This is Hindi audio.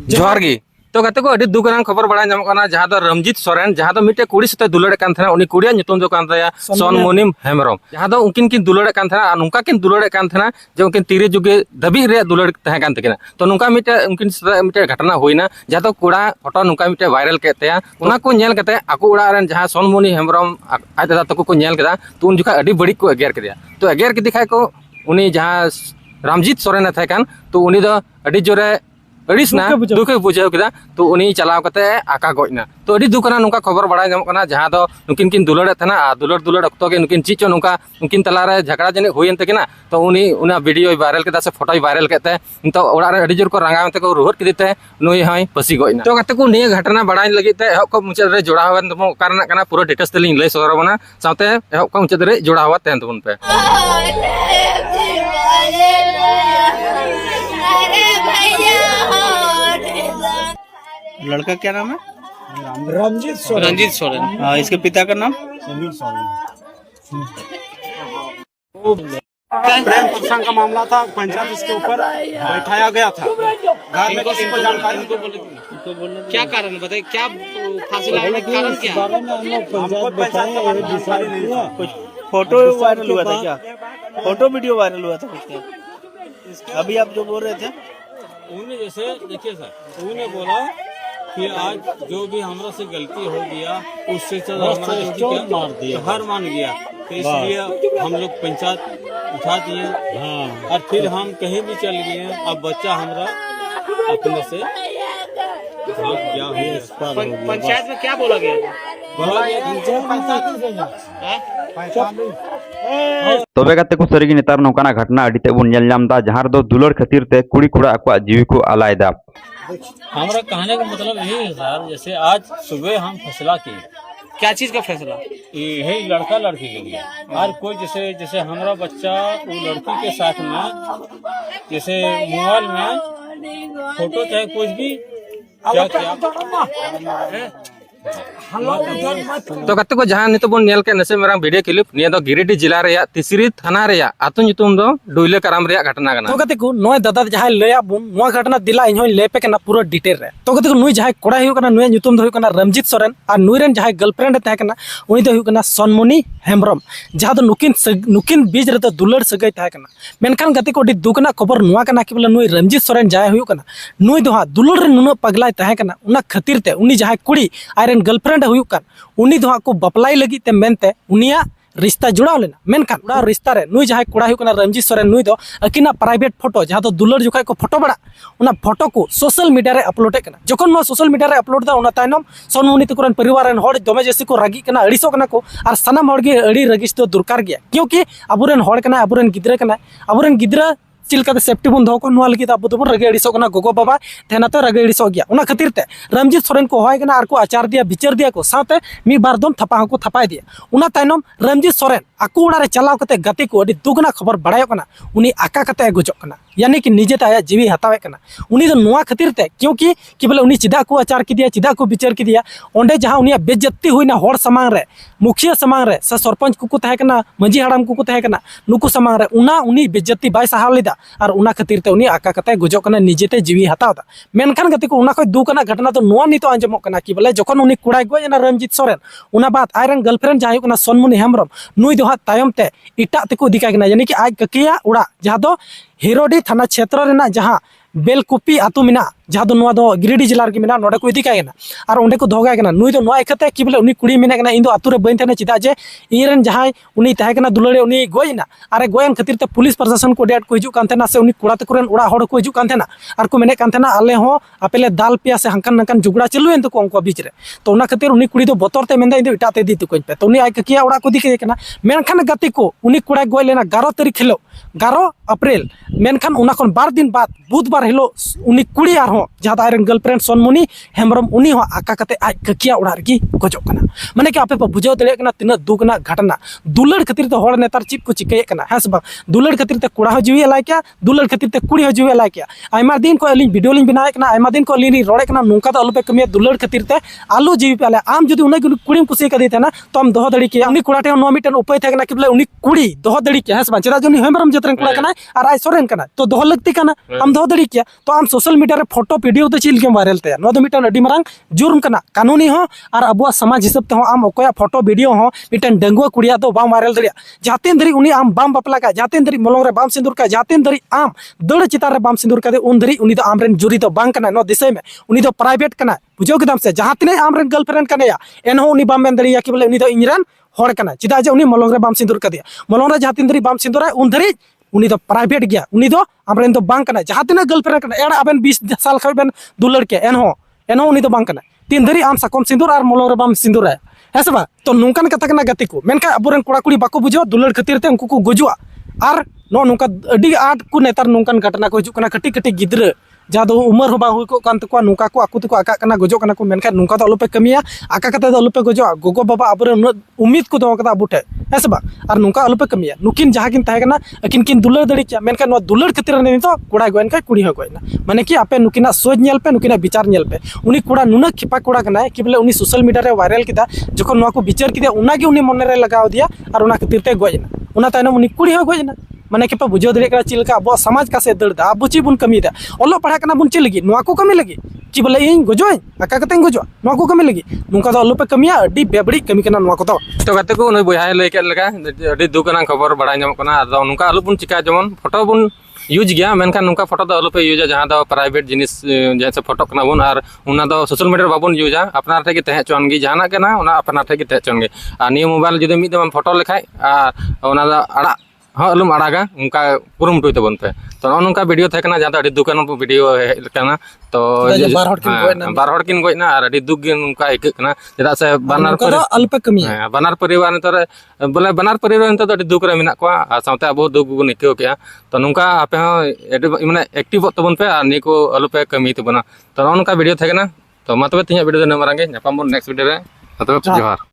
जोहार गी तो कहते को अड़ी दुकान खबर बड़ा नामकना जहां दो रमजीत सोरेन जहां दो मिटे कुड़ी सते दुलड़े कान थाना उनी कुड़िया nyutum दो कान थाया सोनमुनी हेमरम जहां दो उनकिन किन दुलड़े कान थाना और नुका किन दुलड़े कान थाना जो उनकिन तीरे जुगे दबी रे दुलड़ तहे कान तकिना तो नुका मिटे उनकिन मिटे घटना होइना जहां दो कुड़ा फोटो नुका मिटे वायरल केतेया उना को नेल कते आको उड़ा रन जहां सोनमुनी हेमरम आज दादा तको को नेल केदा तो उन जुका अड़ी बड़ी को एगेर केदिया तो एगेर के दिखाय को उनी जहां रमजीत सोरेन थे कान तो उनी दो अड़ी जोरे अड़ीसना दुखे बुझाव केदा तो उनी चलाव कते आका गजना तो अड़ी दुकाना नुका खबर बड़ा नामकना जहां दो नुकिन किन दुलड़े थना दुलड़ दुलड़ अक्तो के नुकिन चीचो नुका उनकिन तलारे झगड़ा जने होयन तकिना तो उनी उना वीडियो वायरल केदा से फोटो वायरल केते तो ओड़ा रे अड़ी जोर को रंगाव ते को रुहर केदिते नुई हाई पसी गजना तो कते को निये घटना बड़ा लगी ते हक को मुचे रे जोड़ा हवन तमो कारण कना पूरा डिटेल्स तेलिन लय सदर बना साथे हक को मुचे रे जोड़ा हवा तेन तबन पे लड़का क्या नाम है? रंजीत सोरेन। हाँ, इसके पिता का नाम? समीर सोरेन। प्रेम प्रसंग का मामला था, पंचायत इसके ऊपर बैठाया गया था। घर में किसी को जानकारी क्या कारण बताइए, क्या फांसी लगाने का कारण क्या? हमको पंचायत कुछ फोटो वायरल हुआ था क्या? फोटो वीडियो वायरल हुआ था कुछ क्या? अभी आप जो बोल रहे थे उन्होंने जैसे देखिए सर उन्होंने बोला कि आज जो भी हमरा से गलती हो गया उससे मार दिया हर मान गया तो इसलिए हम लोग पंचायत उठा दिए और फिर हम कहीं भी चल गए। अब बच्चा हमरा अपने से भाग गया है। पंचायत में क्या बोला गया? तबे कते को सरिगी नेतार नौकाना घटना अडिते बुन नेल नामदा जहां दो दुलड़ खातिर ते कुड़ी कुड़ा अक्वा जीवी को आलायदा। हमारा कहने का मतलब यही है सर, जैसे आज सुबह हम फैसला किए। क्या चीज का फैसला? यही लड़का लड़की के लिए और कोई जैसे जैसे हमारा बच्चा वो लड़की के साथ में जैसे मोबाइल में फोटो चाहे कुछ भी क्या क्या तो कते को जहां नितो बन नेल के नसे मेरा वीडियो क्लिप निया दो गिरिडीह जिला रे तिसरी थाना रे आतो nyutum दो डुइले कराम रे घटना कना तो कते को नय दादा जहां लया बुन नोआ घटना दिला इन होय लेपे कना पूरा डिटेल रे तो कते को नुई जहां कोड़ा हुई कना नुई nyutum दो हुई कना रमजीत सोरेन और नुई रेन जहां गर्लफ्रेंड तहे कना उनी दो हुई कना सोनमुनी हेमब्रम जहां दो नुकिन बीज रे तो दुलड़ सगै तहे कना मेनखान कते को डी दुकना खबर नुआ कना कि बोले नुई रमजीत सोरेन जाय हुई कना नुई दो हा दुलड़ रे नुना पगलाय तहे कना उना खातिर ते उनी जहां कुड़ी आयरन गर्लफ्रेंड हुई उनी दो को बपलाई लगी ते मेनते उनिया रिश्ता जुड़ाव लेना मेनखान उड़ा रिश्ता रे नुई जहां कुड़ा हुई कना रमजीत सोरेन नुई दो अकिना प्राइवेट फोटो जहां दो दुलड़ जुखाय को फोटो बड़ा उना फोटो को सोशल मीडिया रे अपलोड कना जखन नो सोशल मीडिया रे अपलोड दा उना तायनम सोनमुनी तकुरन परिवार रन होड़ दमे जैसे को रागी कना अड़ीसो कना को और सनाम होड़ गे अड़ी रगिस तो दरकार गया क्योंकि अबुरन होड़ कना अबुरन गिद्रा कना अबुरन गिद्रा चिलका सेफ्टी बन दो को नुआ लगी अब तो रगे अड़ीसो कना गोगो बाबा तेना तो रगे अड़ीसो गया उना खातिर ते रमजीत सोरेन को होय कना आर को आचार दिया विचार दिया को साथे मी बार दम थपा को थपाय दिया उना तायनम रमजीत सोरेन आको उड़ा रे चलाव कते गति को अडी दुगना खबर बड़ायो कना उनी आका कते गुजो कना यानी कि निजे ताया जीवी हतावे कना उनी दो नुआ खातिर ते क्योंकि कि बोले उनी चिदा को आचार की दिया चिदा को विचार की दिया ओंडे जहां उनी बेइज्जती हुईना होड़ समांग रे मुखिया समांग रे स सरपंच को तहे कना मंजी हड़ाम को तहे कना नुकु समांग रे उना उनी बेइज्जती बाय सहाव लेदा और उना खातिर ते उनी आका कते गुजो कना निजेते जीवी हतावदा मेनखान गति को उना को दुकना घटना तो नुआ नितो आंजमो कना कि बोले जखन उनी कुड़ाय गय ना रमजीत सोरेन उना बात आयरन गर्लफ्रेंड जहां कना सोनमुनी हेमब्रम नुई दो तायम ते इटा ते को दिखाय कना यानी कि आज ककिया उड़ा जहां दो हिरोडी थाना क्षेत्र रेना जहां बेलकुपी आतु मिना जहां दो नुआ दो गिरिडीह जिला रे मिना नोडे को इदिकाय कना और ओंडे को दोगाय कना नुई दो नुआ इकते कि बोले उनी कुड़ी मिना कना इन दो आतु रे बइन थने चिदा जे इरेन जहां उनी तहे कना दुलड़े उनी गोयना अरे गोयन खातिर ते पुलिस प्रशासन को डेट को हिजु कान थेना से उनी कुड़ा तकुरन उड़ा होड़ को हिजु कान थेना और को मेने कान थेना आले हो अपेले दाल पिया से हंकन नंकन जुगड़ा चलुएन तो उनको बीच रे तो उना खातिर उनी कुड़ी दो बोतर ते मेंदा इन दो इटा ते दी तुकन पे तो उनी आय ककिया उड़ा को दिखे कना मेनखान गति को उनी कुड़ा गोय लेना 11 तारीख हिलो 11 अप्रैल मेनखान उना खन 12 दिन बाद बुधवार हिलो उनी कुड़ी आर हो जहां आयरन गर्लफ्रेंड सोनमुनी हेमब्रम उनी हो आका कते आज ककिया उड़ा रे गजो कना माने कि आपे बुझाव दले कना तिना दुगना घटना दुलड़ खातिर तो होड़ नेतार चिप को चिकय कना हस बा दुलड़ खातिर ते कुड़ा हो जीवी लाय क्या दुलड़ खातिर ते कुड़ी हो जीवी लाय क्या आयमा दिन को अलिन वीडियो लिन बनाय कना आयमा दिन को अलिन रोड़े कना नुका तो अलुपे कमिया दुलड़ खातिर ते आलू जीवी पे आम जदी उना कुड़ी कुसी कदी थे ना तो हम दोह दड़ी के उनी कुड़ा टे नो मिटन उपाय थे कना कि बोले उनी कुड़ी दोह दड़ी के हस बा चदा जनी हेमब्रम जतरन कुड़ा कना और आय सोरेन कना तो दोह लगती कना हम दोह दड़ी के तो हम सोशल मीडिया रे फोटो वीडियो तो चील के वायरल ते नो मिटन अडी मारंग जुर्म कना कानूनी हो और अब समाज हिसाब ते हो आम ओकोया फोटो वीडियो हो मिटन डंगुआ कुड़िया तो बाम वायरल दरिया जातेन धरी उनी आम बाम बापला का जातेन धरी मलंग रे बाम सिंदूर का जातेन धरी आम दड़ चितार रे बाम सिंदूर का उन धरी उनी तो आम रेन जुरी तो बांग कना नो दिसय में उनी तो प्राइवेट कना बुझो केदाम से जहां तिने आम रेन गर्लफ्रेंड कने या एन हो उनी बाम मेन दरिया कि बोले उनी तो इनरन हड़ कना चिदा जे उनी मलंग रे बाम सिंदूर का दिया मलंग रे जहां तिन धरी बाम सिंदूर उन धरी उनी तो प्राइवेट गया उनी तो आमरेन तो बांग कना जहां तिना गर्लफ्रेंड कना एड़ा अबेन 20 साल खै बेन दुलड़ के एनहो उनी तो बांग कना तीन धरी आम साकम सिंदूर और मलंग रे बाम सिंदूर है हेसे बा तो नोंकान कथा कना गति को मेनका अबोरेन कोड़ा कुड़ी बाको बुझो दुलड़ खातिर ते उनको को गुजुआ और नो नोंका अडी आट को नेतार नोंकान घटना को हिजुक कना कटी कटी गिद्र जहाँ दो उमर हो बा हुई को कान तको नुका को आकु तको आका कना गजो कना को मेनका नुका तो अलुपे कमिया आका कते तो अलुपे गजो गोगो बाबा अबरे उम्मीद को दो कता अबुटे हेसे बा और नुका अलुपे कमिया नुकिन जहाँ किन ताहे कना अकिन किन दुलड़ दड़ी क्या मेनका नो दुलड़ खतिर ने तो कोड़ा गोयन का कुड़ी हो गोयना माने कि आपे नुकिना सोच नेल पे नुकिना विचार नेल पे उनी कोड़ा नुना खिपा कोड़ा कना कि बोले उनी सोशल मीडिया रे वायरल किदा जखन नो को विचार किदा उना के उनी मन रे लगाव दिया और उना खतिर ते गोयना उना तायनो उनी कुड़ी हो गोयना माने कि बुझो दे चिलका अब समाज का से दर्दा अब ची बुन कमी ओलो पढ़ा करना बुन चल लगी नुआ को कमी लगी कि बोले इन गजोय आका कते गजो नुआ को कमी लगी नुका तो अलो पे कमिया अडी बेबड़ी कमी करना नुआ को तो गाते को नय बयहा लय के लगा अडी दुकाना खबर बड़ा नाम कना आदो नुका अलो बुन चिका जमन फोटो बुन यूज गया मेनखान नुका फोटो तो अलो पे यूज जहां दो प्राइवेट जिनिस जैसे फोटो कना बुन और उना दो सोशल मीडिया बाबुन यूजा अपना थे के तहे चोनगी जहाना केना उना अपना थे के तहे चोनगी आ नियो मोबाइल जदि मिद दम फोटो लेखाय आ उना दा अड़ा हाँ अलुम आड़ागा उनका कुरुमुटुय तबन पे तो नोंका वीडियो थे कना जहां अडी दुकान वीडियो हेलकना तो बार हड़ किन गोयना और अडी दुग गे उनका एक कना जेदा से बानार पर अल्प कमी बानार परिवार नतरे बोले बानार परिवार नत अडी दुग रे मेना कोआ साउते अब दुग गुन इक्यो के तो नोंका आपे हो माने एक्टिव तबन पे और निको अलुपे कमी तबना तो नोंका वीडियो थे कना तो मा तबे तिया वीडियो न मारांगे नेक्स्ट वीडियो रे तबे जोहार।